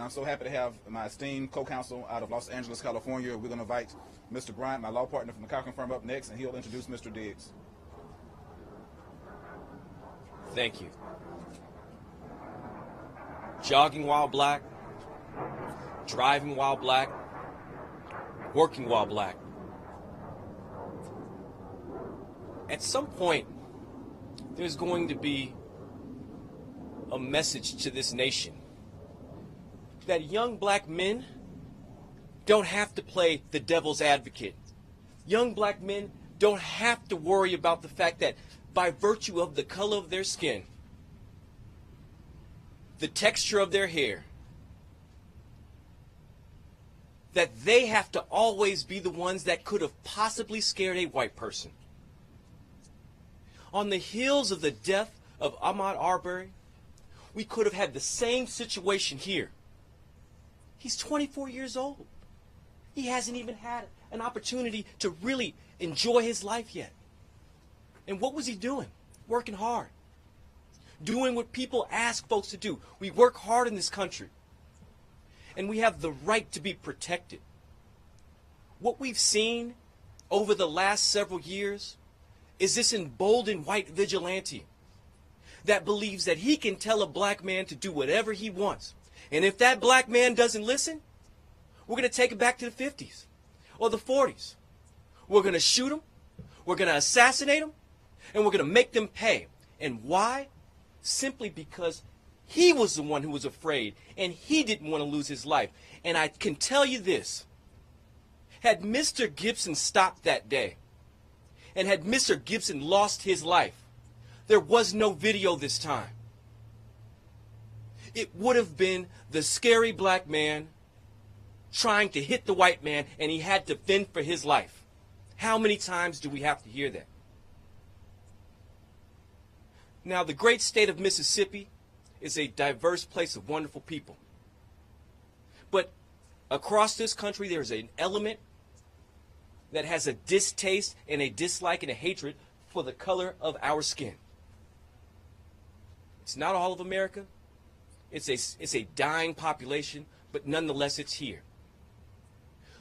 I'm so happy to have my esteemed co-counsel out of Los Angeles, California. We're going to invite Mr. Bryant, my law partner from the Cochran firm, up next, and he'll introduce Mr. Diggs. Thank you. Jogging while black, driving while black, working while black. At some point, there's going to be a message to this nation that young black men don't have to play the devil's advocate. Young black men don't have to worry about the fact that by virtue of the color of their skin, the texture of their hair, that they have to always be the ones that could have possibly scared a white person. On the heels of the death of Ahmaud Arbery, we could have had the same situation here. He's 24 years old. He hasn't even had an opportunity to really enjoy his life yet. And what was he doing? Working hard. Doing what people ask folks to do. We work hard in this country. And we have the right to be protected. What we've seen over the last several years is this emboldened white vigilante that believes that he can tell a black man to do whatever he wants. And if that black man doesn't listen, we're going to take it back to the 50s or the 40s. We're going to shoot him, we're going to assassinate him, and we're going to make them pay. And why? Simply because he was the one who was afraid, and he didn't want to lose his life. And I can tell you this, had Mr. Gibson stopped that day, and had Mr. Gibson lost his life, there was no video this time. It would have been the scary black man trying to hit the white man, and he had to fend for his life. How many times do we have to hear that? Now, the great state of Mississippi is a diverse place of wonderful people. But across this country, there is an element that has a distaste and a dislike and a hatred for the color of our skin. It's not all of America. It's a dying population, but nonetheless it's here.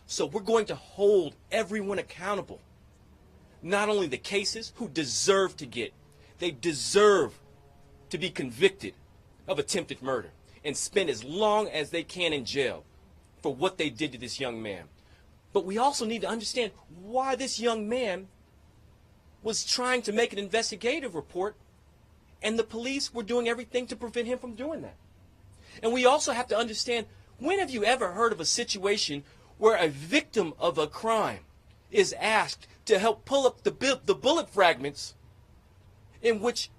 So we're going to hold everyone accountable. Not only the cases who deserve to get, they deserve to be convicted of attempted murder and spend as long as they can in jail for what they did to this young man. But we also need to understand why this young man was trying to make an investigative report and the police were doing everything to prevent him from doing that. And we also have to understand, when have you ever heard of a situation where a victim of a crime is asked to help pull up the bullet fragments in which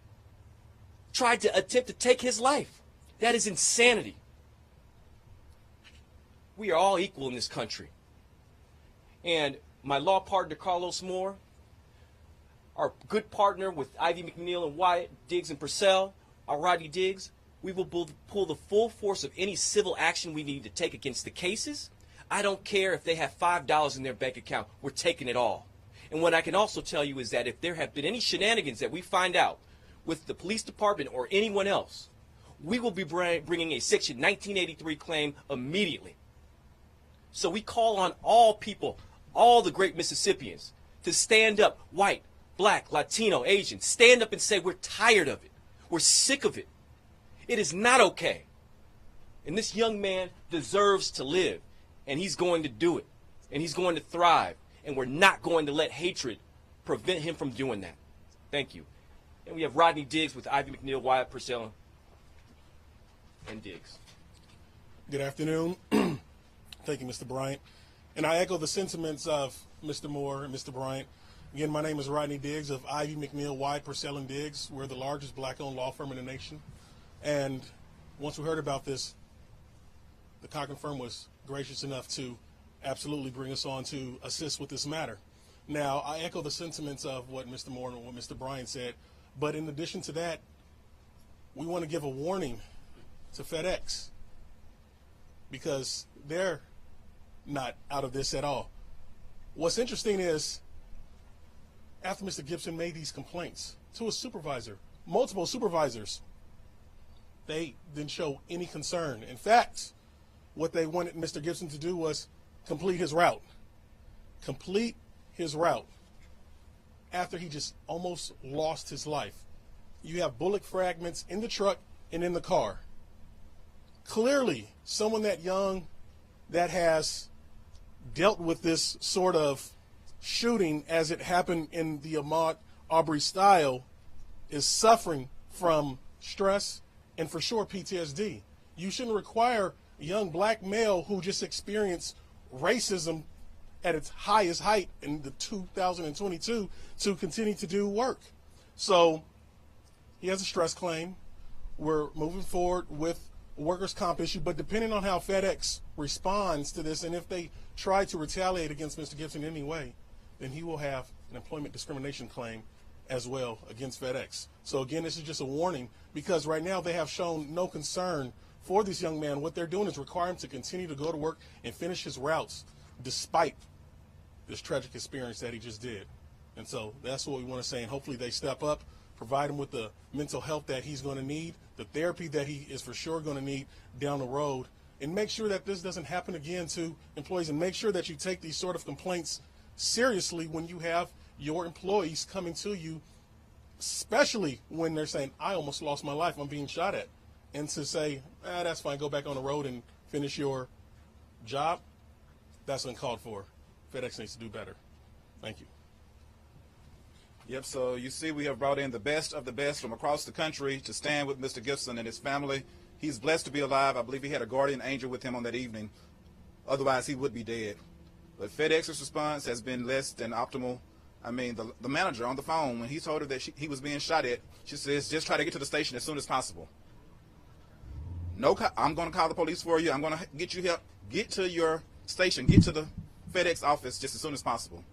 tried to attempt to take his life? That is insanity. We are all equal in this country. And my law partner, Carlos Moore, our good partner with Ivy McNeil and Wyatt, Diggs and Purcell, our Rodney Diggs, we will pull the full force of any civil action we need to take against the cases. I don't care if they have $5 in their bank account. We're taking it all. And what I can also tell you is that if there have been any shenanigans that we find out with the police department or anyone else, we will be bringing a Section 1983 claim immediately. So we call on all people, all the great Mississippians, to stand up, white, black, Latino, Asian, stand up and say we're tired of it. We're sick of it. It is not okay. And this young man deserves to live, and he's going to do it, and he's going to thrive, and we're not going to let hatred prevent him from doing that. Thank you. And we have Rodney Diggs with Ivy McNeil, Wyatt, Purcell, and Diggs. Good afternoon. Thank you, Mr. Bryant. And I echo the sentiments of Mr. Moore and Mr. Bryant. Again, my name is Rodney Diggs of Ivy McNeil, Wyatt, Purcell, and Diggs. We're the largest black-owned law firm in the nation. And once we heard about this, the Cochran firm was gracious enough to absolutely bring us on to assist with this matter. Now, I echo the sentiments of what Mr. Moore and what Mr. Bryant said, but in addition to that, we want to give a warning to FedEx because they're not out of this at all. What's interesting is, after Mr. Gibson made these complaints to a supervisor, multiple supervisors, they didn't show any concern. In fact, what they wanted Mr. Gibson to do was complete his route. Complete his route after he just almost lost his life. You have bullet fragments in the truck and in the car. Clearly, someone that young that has dealt with this sort of shooting as it happened in the Ahmaud Arbery style is suffering from stress and for sure PTSD. You shouldn't require a young black male who just experienced racism at its highest height in the 2022 to continue to do work. So he has a stress claim. We're moving forward with a workers' comp issue, but depending on how FedEx responds to this and if they try to retaliate against Mr. Gibson in any way, then he will have an employment discrimination claim as well against FedEx. So again, this is just a warning because right now they have shown no concern for this young man. What they're doing is require him to continue to go to work and finish his routes despite this tragic experience that he just did. And so that's what we want to say, and hopefully they step up, provide him with the mental health that he's going to need, the therapy that he is for sure going to need down the road, and make sure that this doesn't happen again to employees, and make sure that you take these sort of complaints seriously when you have your employees coming to you, especially when they're saying, I almost lost my life, I'm being shot at. And to say, that's fine, go back on the road and finish your job, that's uncalled for. FedEx needs to do better. Thank you. Yep, so you see we have brought in the best of the best from across the country to stand with Mr. Gibson and his family. He's blessed to be alive. I believe he had a guardian angel with him on that evening. Otherwise, he would be dead. But FedEx's response has been less than optimal. I mean, the manager on the phone, when he told her that he was being shot at, she says, just try to get to the station as soon as possible. No, I'm going to call the police for you. I'm going to get you help. Get to your station. Get to the FedEx office just as soon as possible.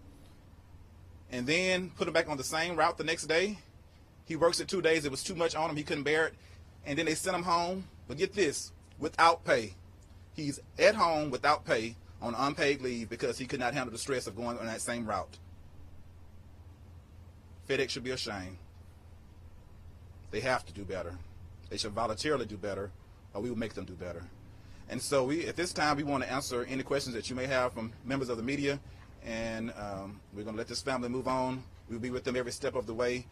And then put him back on the same route the next day. He works it 2 days. It was too much on him. He couldn't bear it. And then they sent him home. But get this, without pay. He's at home without pay on unpaid leave because he could not handle the stress of going on that same route. FedEx should be ashamed. They have to do better. They should voluntarily do better, or we will make them do better. And so at this time, we want to answer any questions that you may have from members of the media, and we're going to let this family move on. We'll be with them every step of the way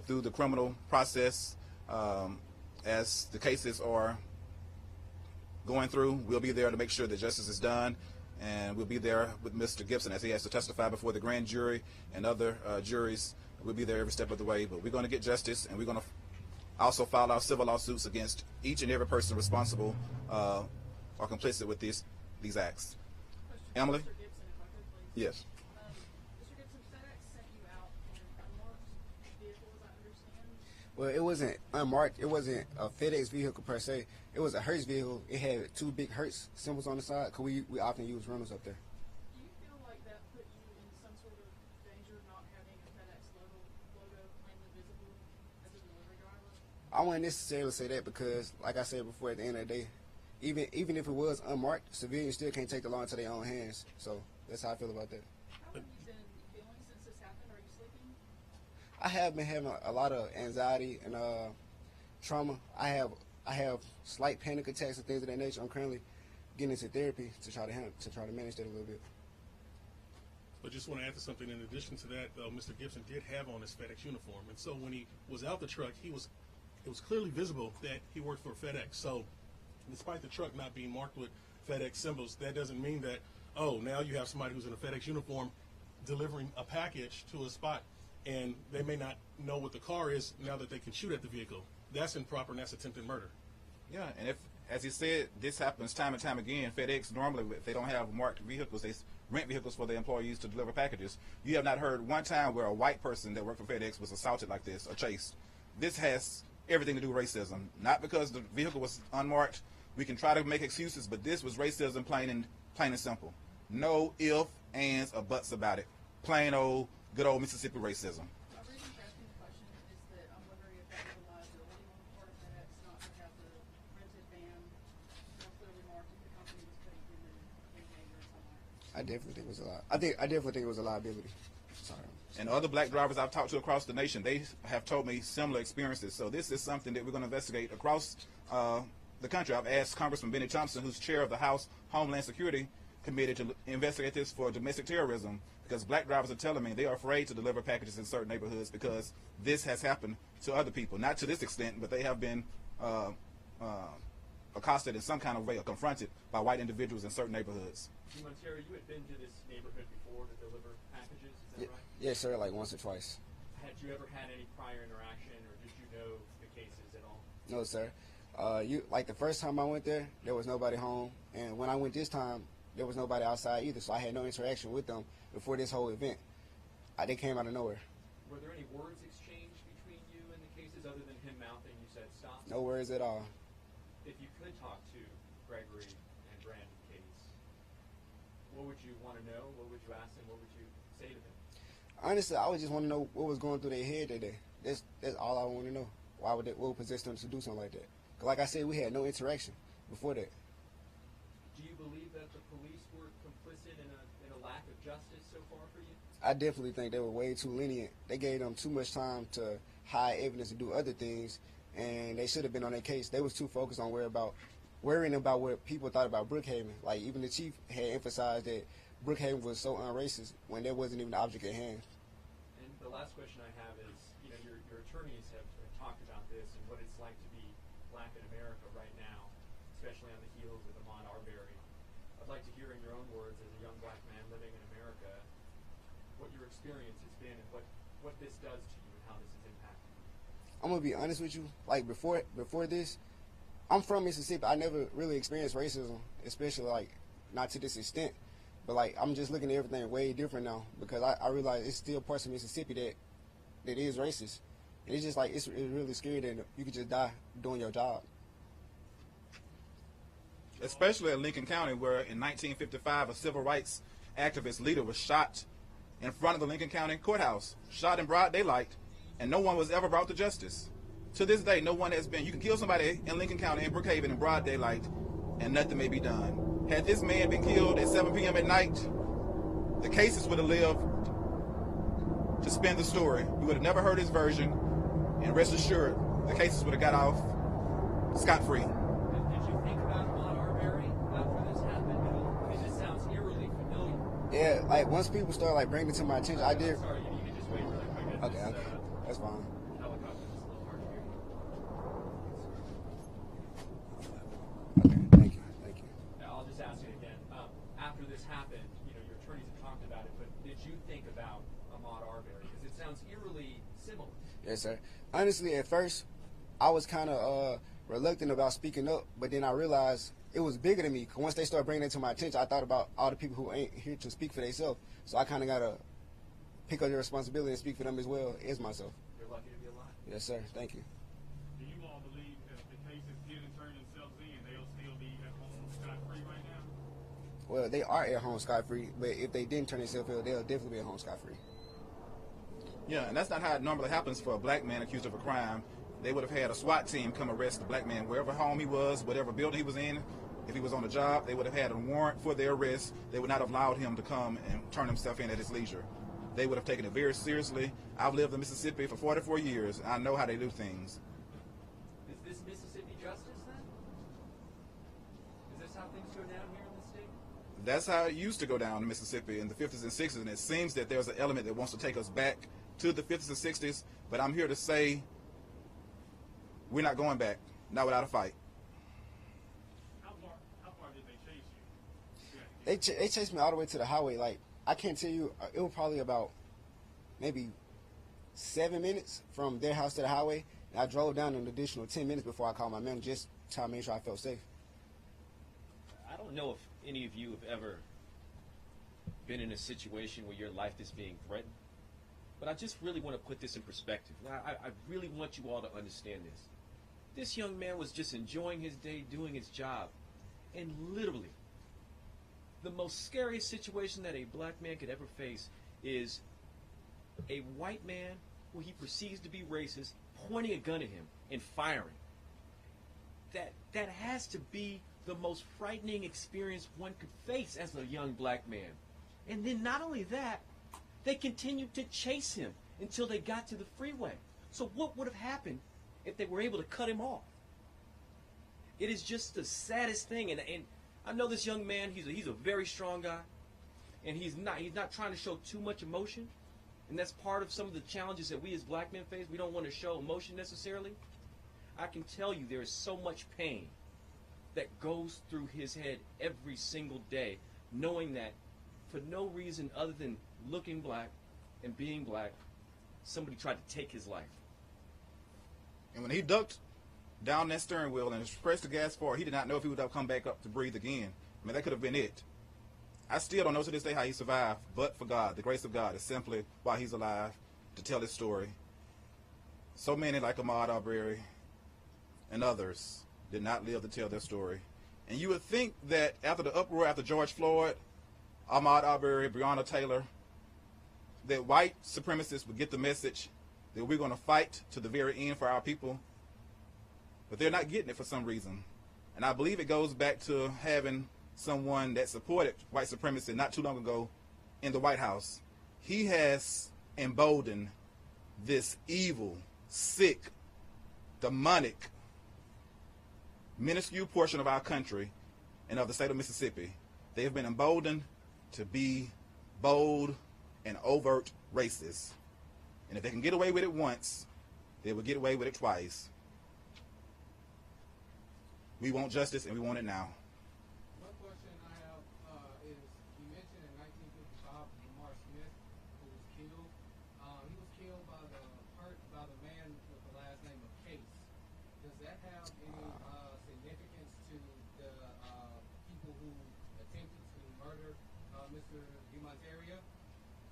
through the criminal process as the cases are going through. We'll be there to make sure that justice is done, and we'll be there with Mr. Gibson as he has to testify before the grand jury and other juries. We'll be there every step of the way, but we're going to get justice, and we're going to also file our civil lawsuits against each and every person responsible or complicit with these acts. Emily? Mr. Gibson, if I could, please. Yes. Mr. Gibson, FedEx sent you out in an unmarked vehicle, as I understand. Well, it wasn't unmarked. It wasn't a FedEx vehicle per se. It was a Hertz vehicle. It had two big Hertz symbols on the side because we often use runners up there. Do you feel like that put you in some sort of danger not having a FedEx logo plainly visible as a delivery driver? I wouldn't necessarily say that because, like I said before, at the end of the day, even if it was unmarked, civilians still can't take the law into their own hands. So that's how I feel about that. How have you been feeling since this happened? Are you sleeping? I have been having a lot of anxiety and trauma. I have slight panic attacks and things of that nature. I'm currently getting into therapy to try to manage that a little bit. But just want to add to something. In addition to that, Mr. Gibson did have on his FedEx uniform, and so when he was out the truck, it was clearly visible that he worked for FedEx. So despite the truck not being marked with FedEx symbols, that doesn't mean that, now you have somebody who's in a FedEx uniform delivering a package to a spot, and they may not know what the car is now that they can shoot at the vehicle. That's improper, and that's attempted murder. Yeah, and if, as he said, this happens time and time again, FedEx normally, if they don't have marked vehicles, they rent vehicles for their employees to deliver packages. You have not heard one time where a white person that worked for FedEx was assaulted like this or chased. This has everything to do with racism, not because the vehicle was unmarked. We can try to make excuses, but this was racism, plain and simple. No ifs, ands, or buts about it. Plain old, good old Mississippi racism. My reason for asking the question is that I'm wondering if that was a liability on the part of FedEx not to have the rented van more clearly marked if the company was putting human behavior somewhere. I definitely think it was a lot. I definitely think it was a liability. Sorry. And other black drivers I've talked to across the nation, they have told me similar experiences. So this is something that we're going to investigate across the country. I've asked Congressman Benny Thompson, who's chair of the House Homeland Security Committee, to investigate this for domestic terrorism, because black drivers are telling me they are afraid to deliver packages in certain neighborhoods because this has happened to other people. Not to this extent, but they have been accosted in some kind of way or confronted by white individuals in certain neighborhoods. Monterrio, you had been to this neighborhood before to deliver packages, is that right? Yes, sir, like once or twice. Had you ever had any prior interaction, or did you know the cases at all? No, sir. Like the first time I went there was nobody home, and when I went this time, there was nobody outside either, so I had no interaction with them before this whole event. They came out of nowhere. Were there any words exchanged between you and the cases other than him mouthing you said stop? No words at all. If you could talk to Gregory and Brandon Case, what would you want to know? What would you ask him? What would you say to him? Honestly, I would just want to know what was going through their head that day. That's all I want to know. What would possess them to do something like that? 'Cause like I said, we had no interaction before that. Do you believe that the police were complicit in a lack of justice so far for you? I definitely think they were way too lenient. They gave them too much time to hide evidence and do other things, and they should have been on their case. They was too focused on worrying about what people thought about Brookhaven. Like, even the chief had emphasized that Brookhaven was so unracist when there wasn't even the object at hand. And the last question I have is, you know, your attorneys have talked about this and what it's like to be black in America right now, especially on the heels of Ahmaud Arbery. I'd like to hear in your own words, as a young black man living in America, what your experience has been and what this does to you and how this has impacted you. I'm gonna be honest with you. Like before this, I'm from Mississippi. I never really experienced racism, especially like not to this extent. But like I'm just looking at everything way different now because I realize it's still parts of Mississippi that is racist. And it's just like it's really scary that you could just die doing your job. Especially in Lincoln County, where in 1955 a civil rights activist leader was shot in front of the Lincoln County courthouse, shot in broad daylight, and no one was ever brought to justice. To this day, no one has been. You can kill somebody in Lincoln County, in Brookhaven, in broad daylight, and nothing may be done. Had this man been killed at 7 p.m. at night, the cases would have lived to spin the story. We would have never heard his version, and rest assured, the cases would have got off scot-free. Did you think about Ahmaud Arbery after this happened at all? I mean, this sounds eerily familiar. Yeah, like once people start like bringing it to my attention, I did. Sorry, you can just wait really quick. Okay, that's fine. Helicopter is a little hard to hear. Okay, thank you. Now, I'll just ask you again. After this happened, you know, your attorneys have talked about it, but did you think about Ahmaud Arbery? Because it sounds eerily similar. Yes, sir. Honestly, at first, I was kind of reluctant about speaking up, but then I realized it was bigger than me. 'Cause once they started bringing it to my attention, I thought about all the people who ain't here to speak for themselves. So I kind of got to pick up the responsibility and speak for them as well as myself. You're lucky to be alive. Yes, sir. Thank you. Do you all believe that if the cases didn't turn themselves in, they'll still be at home scot-free right now? Well, they are at home scot-free, but if they didn't turn themselves in, they'll definitely be at home scot-free. Yeah, and that's not how it normally happens for a black man accused of a crime. They would have had a SWAT team come arrest the black man wherever home he was, whatever building he was in. If he was on a job, they would have had a warrant for their arrest. They would not have allowed him to come and turn himself in at his leisure. They would have taken it very seriously. I've lived in Mississippi for 44 years, and I know how they do things. Is this Mississippi justice then? Is this how things go down here in the state? That's how it used to go down in Mississippi in the 50s and 60s, and it seems that there's an element that wants to take us back to the 50s and 60s, but I'm here to say we're not going back, not without a fight. How far did they chase you? They chased me all the way to the highway. Like, I can't tell you, it was probably about maybe 7 minutes from their house to the highway. And I drove down an additional 10 minutes before I called my manager just to make sure I felt safe. I don't know if any of you have ever been in a situation where your life is being threatened, but I just really want to put this in perspective. I really want you all to understand this. This young man was just enjoying his day, doing his job, and literally, the most scariest situation that a black man could ever face is a white man who he perceives to be racist pointing a gun at him and firing. That has to be the most frightening experience one could face as a young black man. And then not only that, they continued to chase him until they got to the freeway. So what would have happened if they were able to cut him off? It is just the saddest thing. And I know this young man. He's a very strong guy, and he's not trying to show too much emotion. And that's part of some of the challenges that we as black men face. We don't want to show emotion necessarily. I can tell you there is so much pain that goes through his head every single day, knowing that for no reason other than looking black and being black, somebody tried to take his life. And when he ducked down that steering wheel and pressed the gas forward, he did not know if he would ever come back up to breathe again. I mean, that could have been it. I still don't know to this day how he survived, but for God, the grace of God is simply why he's alive, to tell his story. So many like Ahmaud Arbery and others did not live to tell their story. And you would think that after the uproar after George Floyd, Ahmaud Arbery, Breonna Taylor, that white supremacists would get the message that we're going to fight to the very end for our people. But they're not getting it for some reason. And I believe it goes back to having someone that supported white supremacy not too long ago in the White House. He has emboldened this evil, sick, demonic, minuscule portion of our country and of the state of Mississippi. They have been emboldened to be bold and overt racist. And if they can get away with it once, they will get away with it twice. We want justice, and we want it now. One question I have is, you mentioned in 1955 Lamar Smith, who was killed. He was killed by the man with the last name of Case. Does that have any significance to the people who attempted to murder Mr. Monterrio?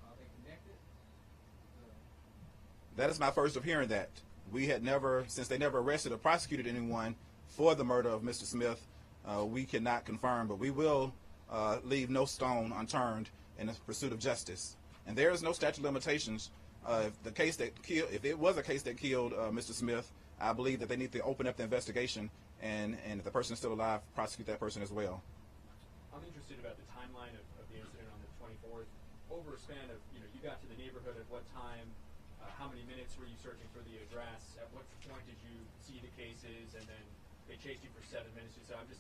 Are they connected? That is my first of hearing that. We had never, since they never arrested or prosecuted anyone for the murder of Mr. Smith, we cannot confirm, but we will leave no stone unturned in the pursuit of justice. And there is no statute of limitations. If it was a case that killed Mr. Smith, I believe that they need to open up the investigation, and if the person is still alive, prosecute that person as well. I'm interested about the timeline of the incident on the 24th. Over a span of, you got to the neighborhood at what time? How many minutes were you searching for the address? At what point did you see the cases? And then they chased you for 7 minutes or so. If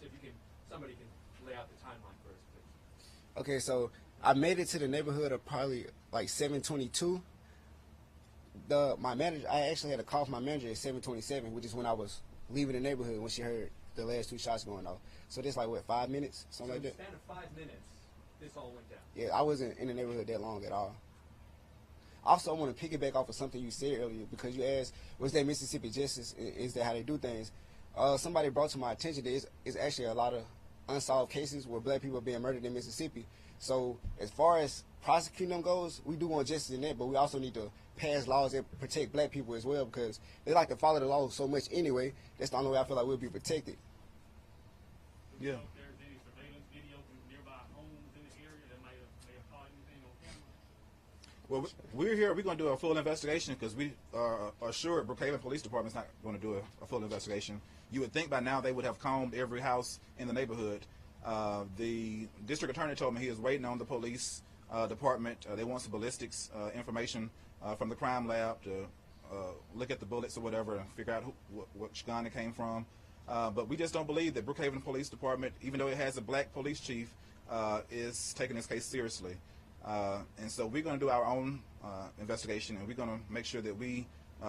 somebody can lay out the timeline for us, please. Okay, so I made it to the neighborhood of probably like 7:22. My manager, I actually had a call from my manager at 7:27, which is when I was leaving the neighborhood when she heard the last 2 shots going off. So this like 5 minutes, something like that. So in the span of 5 minutes, this all went down. Yeah, I wasn't in the neighborhood that long at all. Also, I want to piggyback off of something you said earlier, because you asked, was that Mississippi justice? Is that how they do things? Somebody brought to my attention that it's actually a lot of unsolved cases where black people are being murdered in Mississippi. So as far as prosecuting them goes, we do want justice in that, but we also need to pass laws that protect black people as well, because they like to follow the law so much anyway. That's the only way I feel like we'll be protected. Yeah. Do you know if there's any surveillance video from nearby homes in the area that may have caught anything on camera? Well, we're here. We're going to do a full investigation because we are assured Brookhaven Police Department's not going to do a full investigation. You would think by now they would have combed every house in the neighborhood. The district attorney told me he is waiting on the police department. They want some ballistics information from the crime lab to look at the bullets or whatever and figure out which gun it came from. But we just don't believe that Brookhaven Police Department, even though it has a black police chief, is taking this case seriously. And so we're going to do our own investigation, and we're going to make sure that we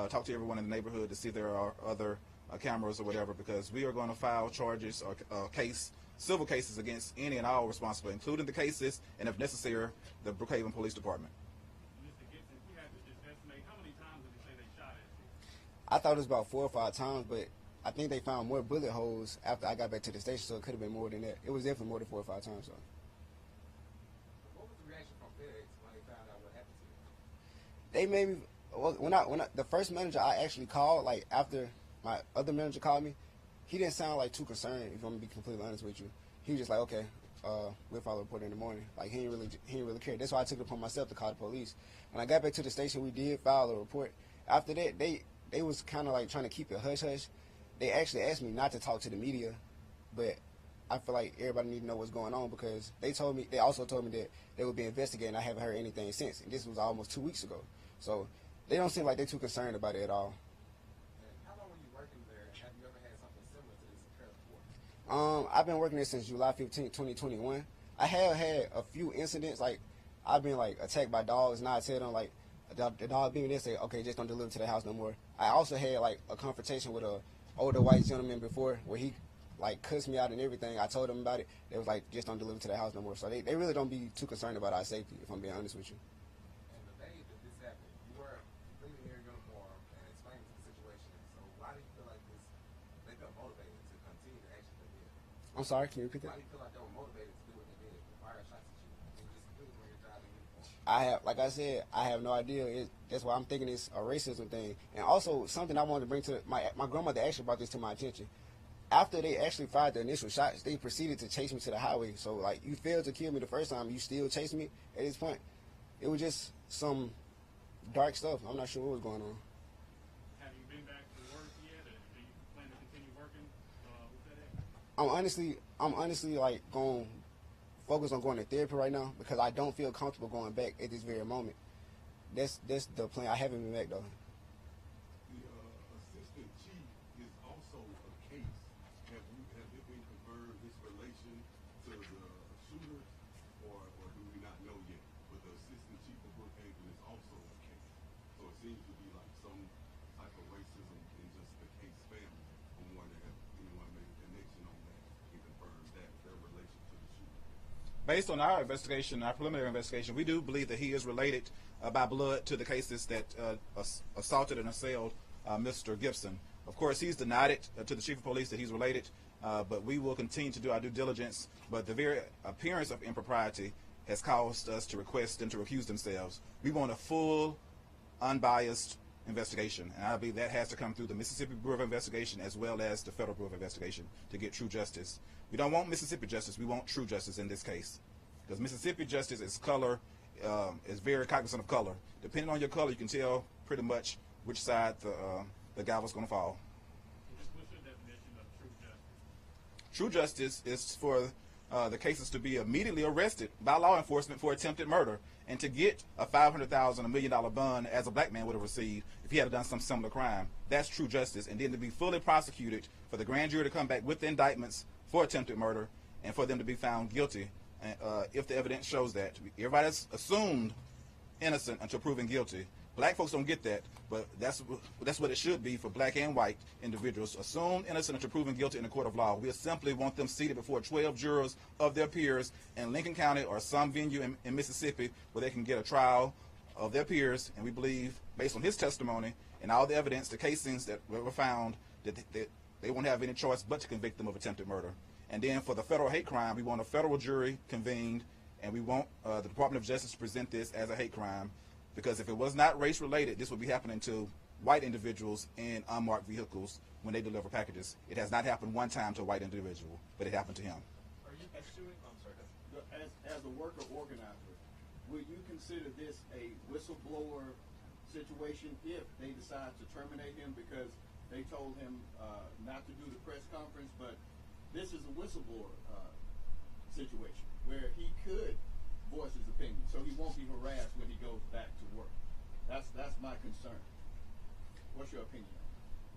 talk to everyone in the neighborhood to see if there are other cameras or whatever, because we are going to file charges or civil cases against any and all responsible, including the cases, and if necessary, the Brookhaven Police Department. Mr. Gibson, if you had to just estimate, how many times did they say they shot at you? I thought it was about 4 or 5 times, but I think they found more bullet holes after I got back to the station, so it could have been more than that. It was definitely more than 4 or 5 times. So. What was the reaction from FedEx when they found out what happened to you? They made me, when I the first manager I actually called, like after my other manager called me, he didn't sound like too concerned, if I'm gonna be completely honest with you. He was just like, okay, we'll file a report in the morning. Like he didn't really care. That's why I took it upon myself to call the police. When I got back to the station, we did file a report. After that, they was kind of like trying to keep it hush hush. They actually asked me not to talk to the media, but I feel like everybody need to know what's going on, because they also told me that they would be investigating. I haven't heard anything since, and this was almost 2 weeks ago. So they don't seem like they're too concerned about it at all. And how long were you working there? Have you ever had something similar to this occur before? I've been working there since July 15th, 2021. I have had a few incidents, like I've been like attacked by dogs, and I tell them like the dog beat me, they say, okay, just don't deliver to the house no more. I also had like a confrontation with a older white gentleman before where he like cussed me out and everything. I told them about it. They was like, just don't deliver to the house no more. So they really don't be too concerned about our safety, if I'm being honest with you. And the day that this happened, you were completely in your uniform and explaining the situation. So why do you feel like this? They felt motivated to continue the action they did. I'm sorry, can you repeat that? Why do you feel like they were motivated to do what they did? Fire shots at you. You were just completely doing your job in uniform. Like I said, I have no idea. That's why I'm thinking it's a racism thing. And also something I wanted to bring to my grandmother actually brought this to my attention. After they actually fired the initial shots, they proceeded to chase me to the highway. So like, you failed to kill me the first time, you still chased me at this point. It was just some dark stuff. I'm not sure what was going on. Have you been back to work yet, or do you plan to continue working with FedEx? I'm honestly like going to focus on going to therapy right now because I don't feel comfortable going back at this very moment. That's the plan. I haven't been back though. The assistant chief is also a case. Have it been confirmed his relation to the shooter, or do we not know yet? But the assistant chief of Brookhaven is also a case. So it seems to be like some type of racism in just the Case family. I'm wondering if anyone made a connection on that and confirmed that their relation to the shooter. Based on our investigation, our preliminary investigation, we do believe that he is related by blood to the cases that assaulted and assailed Mr. Gibson. Of course, he's denied it to the chief of police that he's related, but we will continue to do our due diligence. But the very appearance of impropriety has caused us to request them to recuse themselves. We want a full, unbiased investigation, and I believe that has to come through the Mississippi Bureau of Investigation as well as the Federal Bureau of Investigation to get true justice. We don't want Mississippi justice, we want true justice in this case. Because Mississippi justice is is very cognizant of color. Depending on your color, you can tell pretty much which side the gavel's going to fall. What's your definition of true justice? True justice is for the cases to be immediately arrested by law enforcement for attempted murder and to get a $500,000, $1 million bond as a black man would have received if he had done some similar crime. That's true justice. And then to be fully prosecuted, for the grand jury to come back with the indictments for attempted murder and for them to be found guilty if the evidence shows that. Everybody's assumed innocent until proven guilty. Black folks don't get that, but that's what it should be for black and white individuals. Assumed innocent until proven guilty in the court of law. We simply want them seated before 12 jurors of their peers in Lincoln County or some venue in Mississippi where they can get a trial of their peers. And we believe, based on his testimony and all the evidence, the casings that were found, that they won't have any choice but to convict them of attempted murder. And then for the federal hate crime, we want a federal jury convened, and we want the Department of Justice to present this as a hate crime, because if it was not race-related, this would be happening to white individuals in unmarked vehicles when they deliver packages. It has not happened one time to a white individual, but it happened to him. Are you pursuing? I'm sorry. As a worker organizer, will you consider this a whistleblower situation if they decide to terminate him because they told him not to do the press conference, but this is a whistleblower situation where he could voice his opinion, so he won't be harassed when he goes back to work. That's my concern. What's your opinion?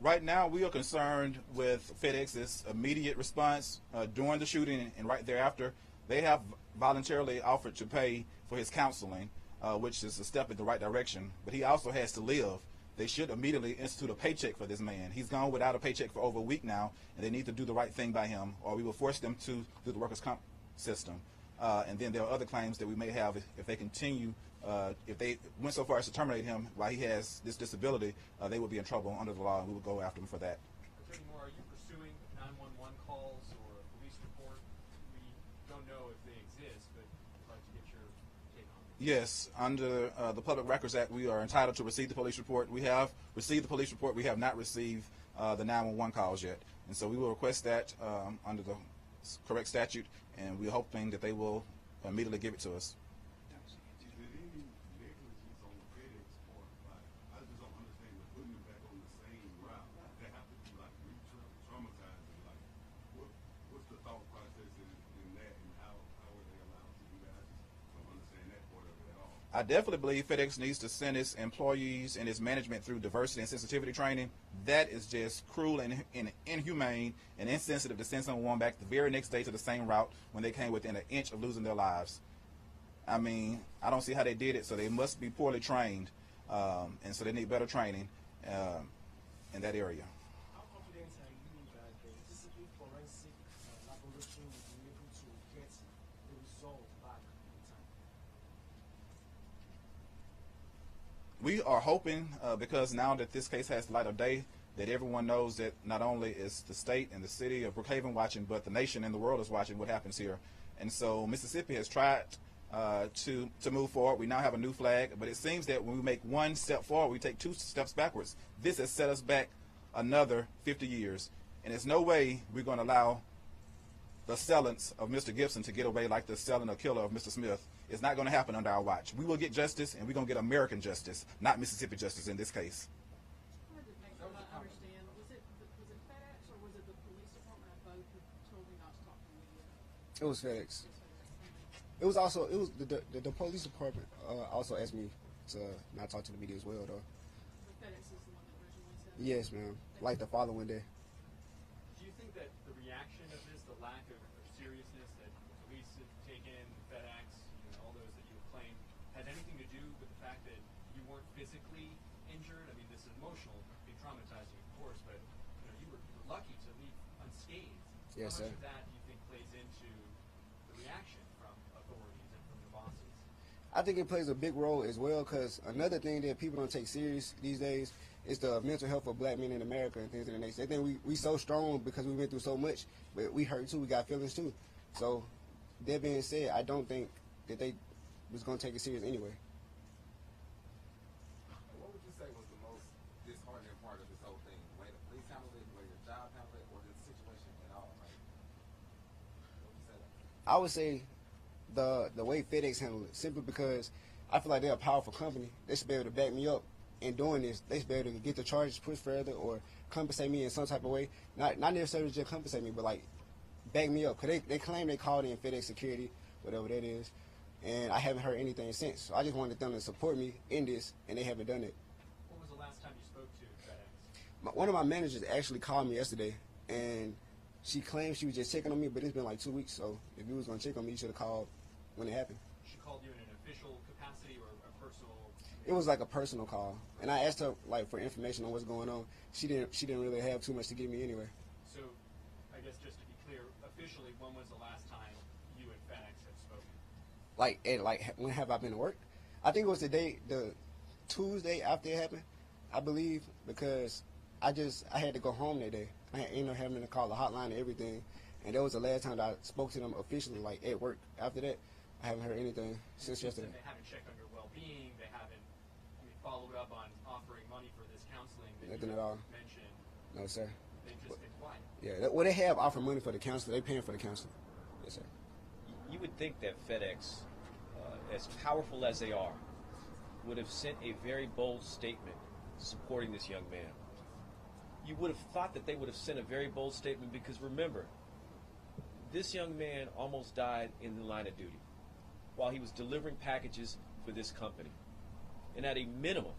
Right now, we are concerned with FedEx's immediate response during the shooting and right thereafter. They have voluntarily offered to pay for his counseling, which is a step in the right direction, but he also has to live. They should immediately institute a paycheck for this man. He's gone without a paycheck for over a week now, and they need to do the right thing by him, or we will force them to do the workers' comp system. And then there are other claims that we may have if they continue, if they went so far as to terminate him while he has this disability, they would be in trouble under the law, and we would go after them for that. Attorney Moore, are you pursuing 911 calls or a police report? We don't know if they exist, but I'd like to get your take on it. Yes, under the Public Records Act, we are entitled to receive the police report. We have received the police report. We have not received the 911 calls yet. And so we will request that under the correct statute, and we're hoping that they will immediately give it to us. Is there any negligence on the FedEx part? Like, I just don't understand the putting them back on the same route. They have to be like re-traumatizing. Like, what's the thought process in that, and how are they allowed to do that? I just don't understand that part of it at all. I definitely believe FedEx needs to send its employees and its management through diversity and sensitivity training. That is just cruel and inhumane and insensitive to send someone back the very next day to the same route when they came within an inch of losing their lives. I mean, I don't see how they did it, so they must be poorly trained, and so they need better training in that area. How confident are you that the Mississippi forensic laboratory will be able to get the result back in time? We are hoping, because now that this case has the light of day, that everyone knows that not only is the state and the city of Brookhaven watching, but the nation and the world is watching what happens here. And so Mississippi has tried to move forward. We now have a new flag, but it seems that when we make one step forward, we take two steps backwards. This has set us back another 50 years. And there's no way we're going to allow the sellings of Mr. Gibson to get away like the selling or killer of Mr. Smith. It's not going to happen under our watch. We will get justice, and we're going to get American justice, not Mississippi justice in this case. I wanted to make sure I understand. Was it FedEx or was it the police department at both who told you not to talk to the media? It was FedEx. It was also the police department also asked me to not talk to the media as well, though. But FedEx is the one that originally said. Yes, ma'am. Like the following day. Do you think that the reaction of this, the lack of seriousness that the police have taken, FedEx, all those that you have claimed, had anything to do with the fact that you weren't physically injured? I mean, this is emotional, be traumatizing, of course, but you were lucky to leave unscathed. Yes, How sir. much of that do you think plays into the reaction from authorities and from the bosses? I think it plays a big role as well, because another thing that people don't take serious these days is the mental health of black men in America and things of that nature. They think we so strong because we went through so much, but we hurt too. We got feelings too. So that being said, I don't think that they was going to take it serious anyway. What would you say was the most disheartening part of this whole thing? The way the police handled it, the way your job handled it, or the situation at all? Like, what would you say? I would say the way FedEx handled it, simply because I feel like they're a powerful company. They should be able to back me up in doing this. They should be able to get the charges pushed further or compensate me in some type of way. Not necessarily just compensate me, but like back me up. Because they claim they called in FedEx security, whatever that is, and I haven't heard anything since. So I just wanted them to support me in this, and they haven't done it. When was the last time you spoke to FedEx? One of my managers actually called me yesterday, and she claimed she was just checking on me, but it's been like 2 weeks, so if you was going to check on me, you should have called when it happened. She called you in an official capacity or a personal? It was like a personal call, and I asked her like for information on what's going on. She didn't really have too much to give me anyway. So, I guess just to be clear, officially, when was the last time you and FedEx have spoken? When have I been to work? I think it was the Tuesday after it happened, I believe, because I had to go home that day. I ended up having to call the hotline and everything, and that was the last time that I spoke to them officially, like at work. After that, I haven't heard anything since yesterday. They haven't checked on your well-being. They haven't followed up on offering money for this counseling that Nothing you at all. mentioned. No, sir. They've just been quiet. Yeah, they have offered money for the counselor. They paying for the counselor. Yes, sir. You would think that FedEx, as powerful as they are, would have sent a very bold statement supporting this young man. You would have thought that they would have sent a very bold statement because, remember, this young man almost died in the line of duty while he was delivering packages for this company. And at a minimum,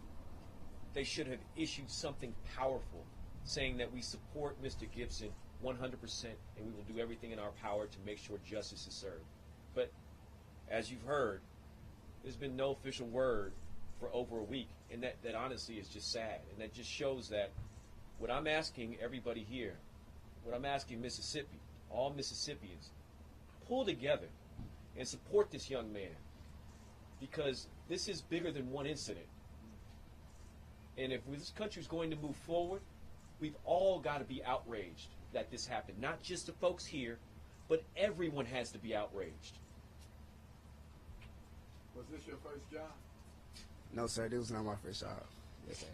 they should have issued something powerful saying that we support Mr. Gibson 100% and we will do everything in our power to make sure justice is served. But as you've heard, there's been no official word for over a week, and that honestly is just sad. And that just shows that what I'm asking everybody here, what I'm asking Mississippi, all Mississippians, pull together and support this young man, because this is bigger than one incident. And if this country's going to move forward, we've all got to be outraged that this happened. Not just the folks here, but everyone has to be outraged. Was this your first job? No, sir. This was not my first job. Yes, sir.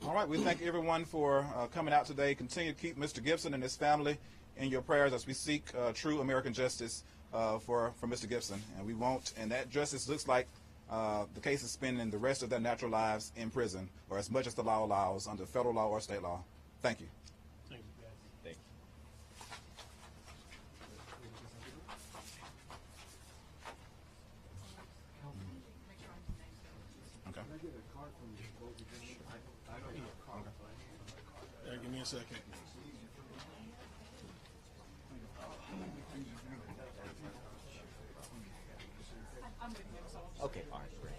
All right, we thank everyone for coming out today. Continue to keep Mr. Gibson and his family in your prayers as we seek true American justice for Mr. Gibson. And we won't, and that justice looks like the case is spending the rest of their natural lives in prison, or as much as the law allows under federal law or state law. Thank you. Thank you, guys. Thank you. a second. Okay, all right, great.